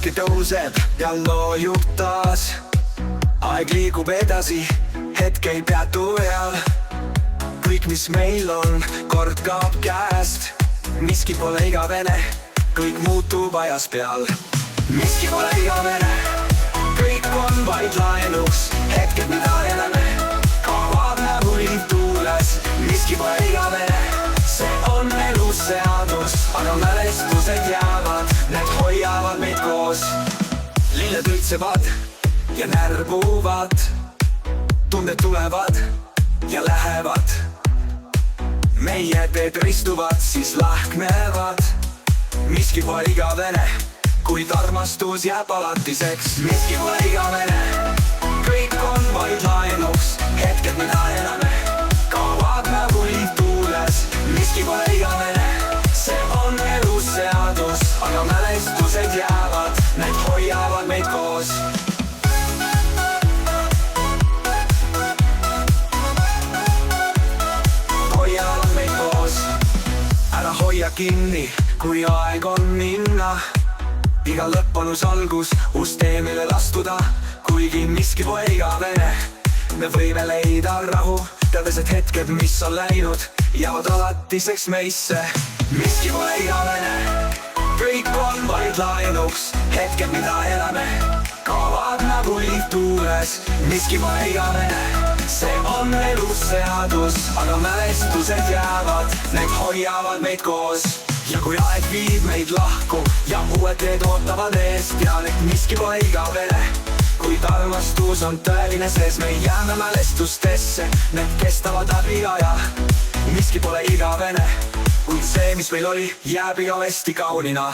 päike tõuseb ja loojub taas. Aeg liigub edasi, hetk ei peatu veel. Kõik, mis meil on, kord kaob käest. Miski pole igavene, kõik muutub ajas peal. Miski pole igavene, kõik on vaid laenuks. Hetked, mida elame, kaovad nagu liiv tuules. Miski pole igavene, see on elu seadus. Aga mälestused jäävad, need hoiavad meid koos. Lilled õitsevad ja närbuvad. Tunded tulevad ja lähevad. Meie teed ristuvad, siis lahknevad. Miski pole igavene, kuid armastus jääb alatiseks. Miski pole igavene, kõik on vaid laenuks. Hetked, mida elame, kaovad nagu liiv tuules. Miski pole igavene, see on elu seadus. Aga mälestused jäävad, need hoiavad meid koos. Hoiavad meid koos. Ära hoia kinni, kui aeg on minna. Iga lõpp on uus algus, uus tee meile lastuda. Kuigi miski pole igavene, me võime leida rahu. Teades, et hetked, mis on läinud, jäävad alatiseks meisse. Miski pole igavene, kõik on vaid laenuks. Hetked, mida elame, kaovad nagu liiv tuules. Miski pole igavene, see on elu seadus. Aga mälestused jäävad, need hoiavad meid koos. Ja kui aeg viib meid lahku ja uued teed ootavad ees, tean, et miski pole igavene, kuid armastus on tõeline sees. Me jääme mälestustesse, need kestavad läbi aja. Miski pole igavene, kuid see, mis meil oli, jääb igavesti kaunina.